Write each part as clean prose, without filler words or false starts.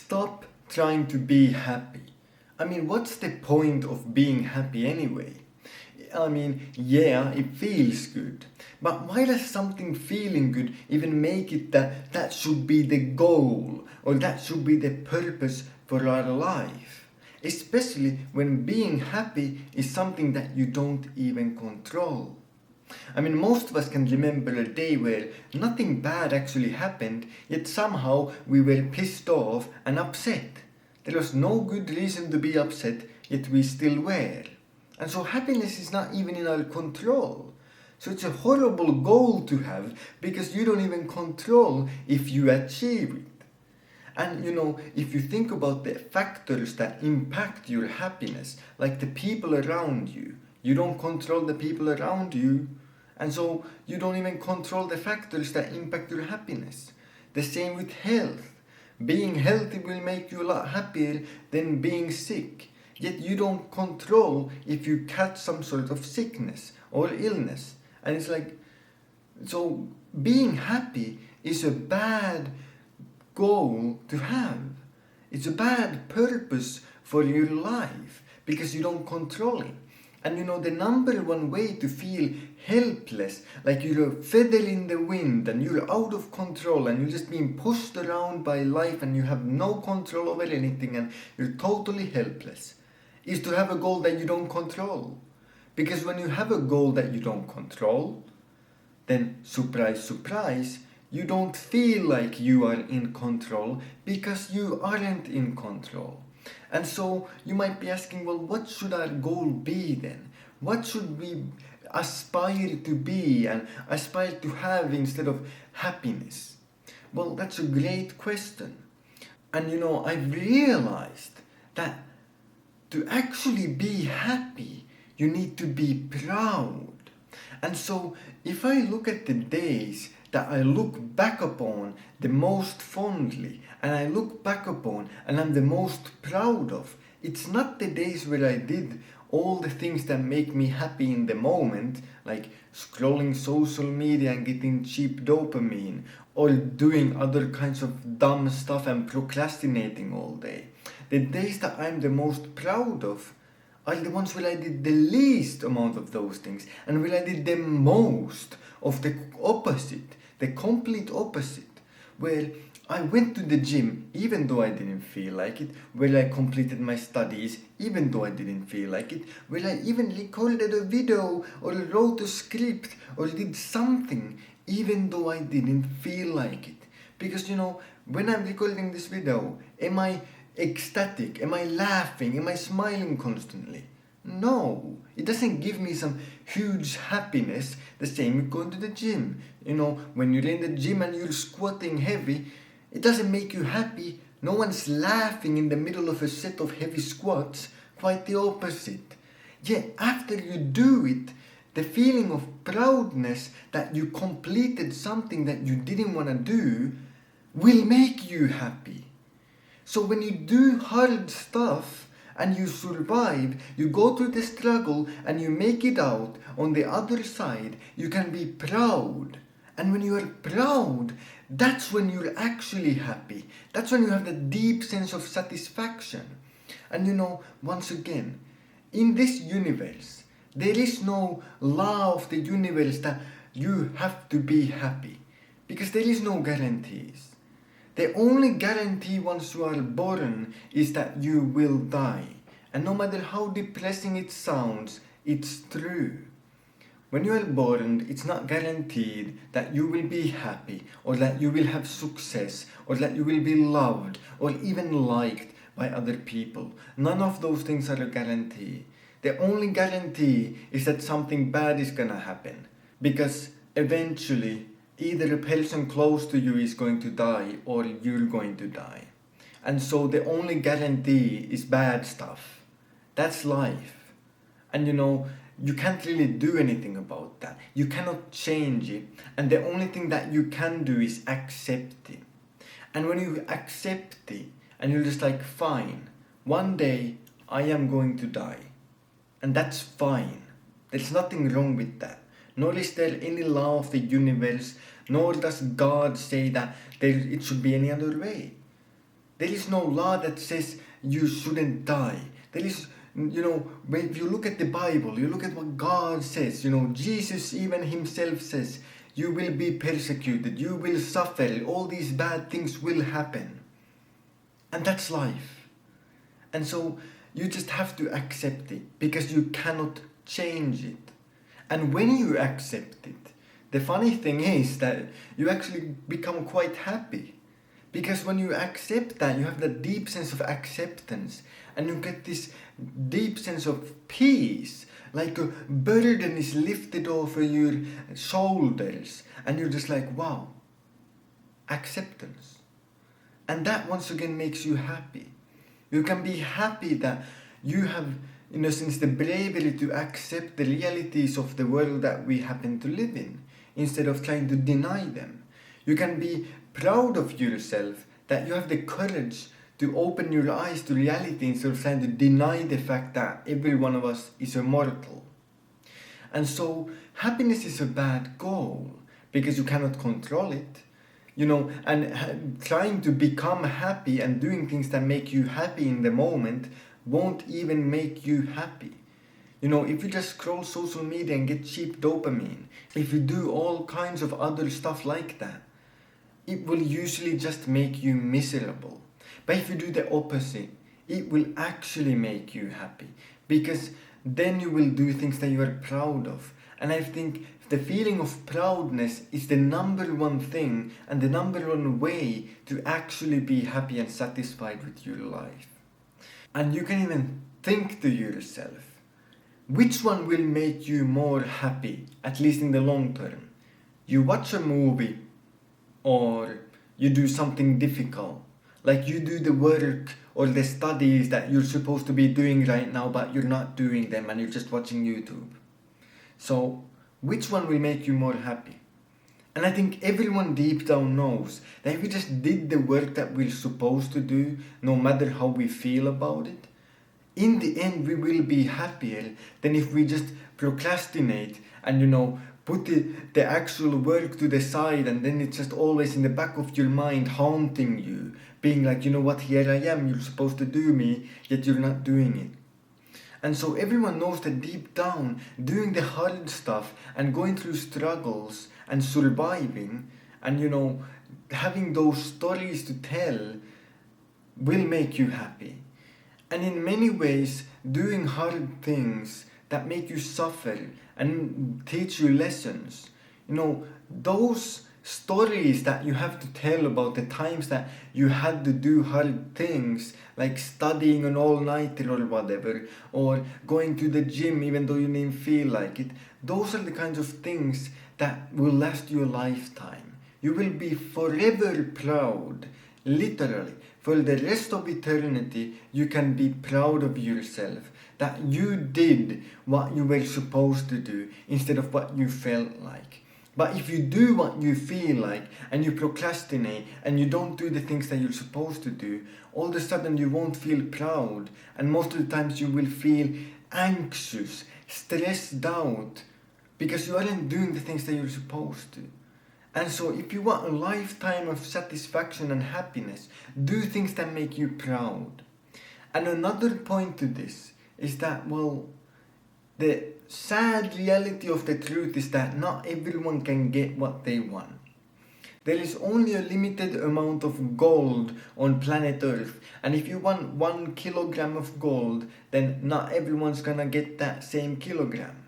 Stop trying to be happy. I mean, what's the point of being happy anyway? I mean, yeah, it feels good. But why does something feeling good even make it that should be the goal or that should be the purpose for our life? Especially when being happy is something that you don't even control. I mean, most of us can remember a day where nothing bad actually happened, yet somehow we were pissed off and upset. There was no good reason to be upset, yet we still were. And so happiness is not even in our control. So it's a horrible goal to have because you don't even control if you achieve it. And if you think about the factors that impact your happiness, like the people around you, you don't control the people around you, and so you don't even control the factors that impact your happiness. The same with health. Being healthy will make you a lot happier than being sick. Yet you don't control if you catch some sort of sickness or illness. And it's like, so being happy is a bad goal to have. It's a bad purpose for your life because you don't control it. And the number one way to feel helpless, like you're a feather in the wind and you're out of control and you're just being pushed around by life and you have no control over anything and you're totally helpless, is to have a goal that you don't control. Because when you have a goal that you don't control, then surprise, surprise, you don't feel like you are in control because you aren't in control. And so you might be asking, well, what should our goal be then? What should we aspire to be and aspire to have instead of happiness? Well, that's a great question. And I've realized that to actually be happy, you need to be proud. And so if I look at the days that I look back upon the most fondly and I look back upon and I'm the most proud of, it's not the days where I did all the things that make me happy in the moment, like scrolling social media and getting cheap dopamine or doing other kinds of dumb stuff and procrastinating all day. The days that I'm the most proud of are the ones where I did the least amount of those things and where I did the most of the opposite, the complete opposite, where I went to the gym even though I didn't feel like it, where I completed my studies even though I didn't feel like it, where I even recorded a video or wrote a script or did something even though I didn't feel like it. Because when I'm recording this video, am I ecstatic? Am I laughing? Am I smiling constantly? No, it doesn't give me some huge happiness. The same with going to the gym. When you're in the gym and you're squatting heavy, it doesn't make you happy. No one's laughing in the middle of a set of heavy squats. Quite the opposite. Yet after you do it, the feeling of proudness that you completed something that you didn't want to do will make you happy. So when you do hard stuff and you survive, you go through the struggle and you make it out, on the other side, you can be proud. And when you are proud, that's when you're actually happy. That's when you have that deep sense of satisfaction. And once again, in this universe, there is no law of the universe that you have to be happy. Because there is no guarantees. The only guarantee once you are born is that you will die. And no matter how depressing it sounds, it's true. When you are born, it's not guaranteed that you will be happy or that you will have success or that you will be loved or even liked by other people. None of those things are a guarantee. The only guarantee is that something bad is gonna happen. Because eventually, either a person close to you is going to die or you're going to die. And so the only guarantee is bad stuff. That's life. And you can't really do anything about that. You cannot change it. And the only thing that you can do is accept it. And when you accept it and you're just like, fine, one day I am going to die. And that's fine. There's nothing wrong with that. Nor is there any law of the universe, nor does God say that it should be any other way. There is no law that says you shouldn't die. There is, if you look at the Bible, you look at what God says, Jesus even himself says, you will be persecuted, you will suffer, all these bad things will happen. And that's life. And so you just have to accept it because you cannot change it. And when you accept it, the funny thing is that you actually become quite happy. Because when you accept that, you have that deep sense of acceptance and you get this deep sense of peace. Like a burden is lifted off of your shoulders and you're just like, wow, acceptance. And that once again makes you happy. You can be happy that you have, in a sense, the bravery to accept the realities of the world that we happen to live in, instead of trying to deny them. You can be proud of yourself that you have the courage to open your eyes to reality instead of trying to deny the fact that every one of us is immortal. And so happiness is a bad goal because you cannot control it. And trying to become happy and doing things that make you happy in the moment won't even make you happy. If you just scroll social media and get cheap dopamine, if you do all kinds of other stuff like that, it will usually just make you miserable. But if you do the opposite, it will actually make you happy because then you will do things that you are proud of. And I think the feeling of proudness is the number one thing and the number one way to actually be happy and satisfied with your life. And you can even think to yourself, which one will make you more happy, at least in the long term? You watch a movie or you do something difficult, like you do the work or the studies that you're supposed to be doing right now, but you're not doing them and you're just watching YouTube. So, which one will make you more happy? And I think everyone deep down knows that if we just did the work that we're supposed to do, no matter how we feel about it, in the end we will be happier than if we just procrastinate and put the actual work to the side, and then it's just always in the back of your mind haunting you, being like, here I am, you're supposed to do me, yet you're not doing it. And so everyone knows that deep down, doing the hard stuff and going through struggles and surviving and having those stories to tell will make you happy. And in many ways, doing hard things that make you suffer and teach you lessons, those stories that you have to tell about the times that you had to do hard things, like studying an all-nighter or whatever, or going to the gym even though you didn't feel like it, those are the kinds of things that will last you a lifetime. You will be forever proud, literally. For the rest of eternity, you can be proud of yourself that you did what you were supposed to do instead of what you felt like. But if you do what you feel like and you procrastinate and you don't do the things that you're supposed to do, all of a sudden you won't feel proud, and most of the times you will feel anxious, stressed out, because you aren't doing the things that you're supposed to. And so if you want a lifetime of satisfaction and happiness, do things that make you proud. And another point to this is that, the sad reality of the truth is that not everyone can get what they want. There is only a limited amount of gold on planet Earth, and if you want 1 kilogram of gold, then not everyone's gonna get that same kilogram.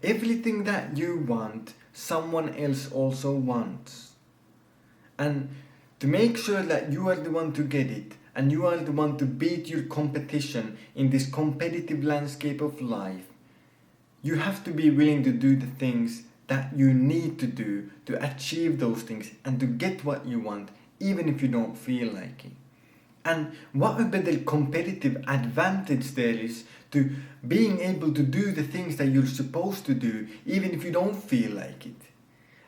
Everything that you want, someone else also wants. And to make sure that you are the one to get it, and you are the one to beat your competition in this competitive landscape of life, you have to be willing to do the things that you need to do to achieve those things and to get what you want, even if you don't feel like it. And what a better competitive advantage there is to being able to do the things that you're supposed to do, even if you don't feel like it.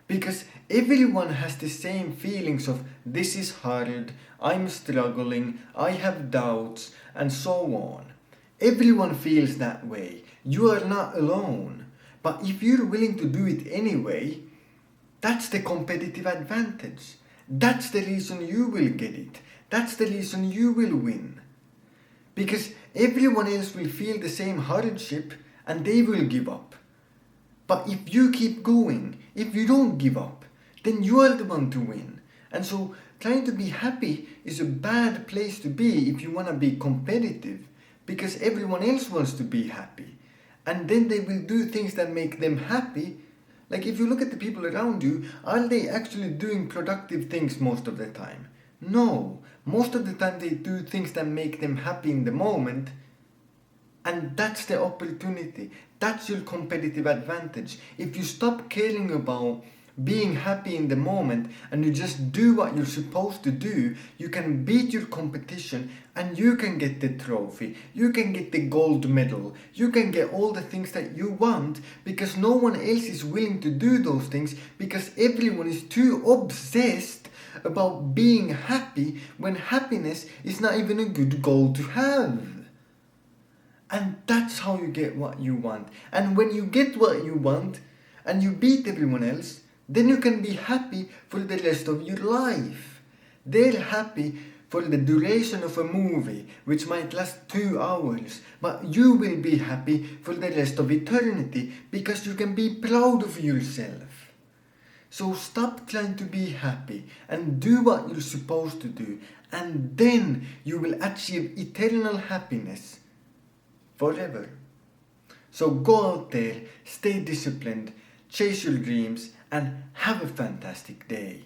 Because everyone has the same feelings of, this is hard, I'm struggling, I have doubts, and so on. Everyone feels that way. You are not alone. But if you're willing to do it anyway, that's the competitive advantage. That's the reason you will get it. that's the reason you will win. Because everyone else will feel the same hardship and they will give up. But if you keep going, if you don't give up, then you are the one to win. And so trying to be happy is a bad place to be if you want to be competitive, because everyone else wants to be happy. And then they will do things that make them happy. Like if you look at the people around you, are they actually doing productive things most of the time? No. Most of the time they do things that make them happy in the moment. And that's the opportunity. That's your competitive advantage. If you stop caring about being happy in the moment and you just do what you're supposed to do, you can beat your competition and you can get the trophy. You can get the gold medal. You can get all the things that you want, because no one else is willing to do those things, because everyone is too obsessed about being happy when happiness is not even a good goal to have. And that's how you get what you want. And when you get what you want and you beat everyone else, then you can be happy for the rest of your life. They're happy for the duration of a movie, which might last 2 hours, but you will be happy for the rest of eternity, because you can be proud of yourself. So stop trying to be happy and do what you're supposed to do, and then you will achieve eternal happiness forever. So go out there, stay disciplined, chase your dreams, and have a fantastic day.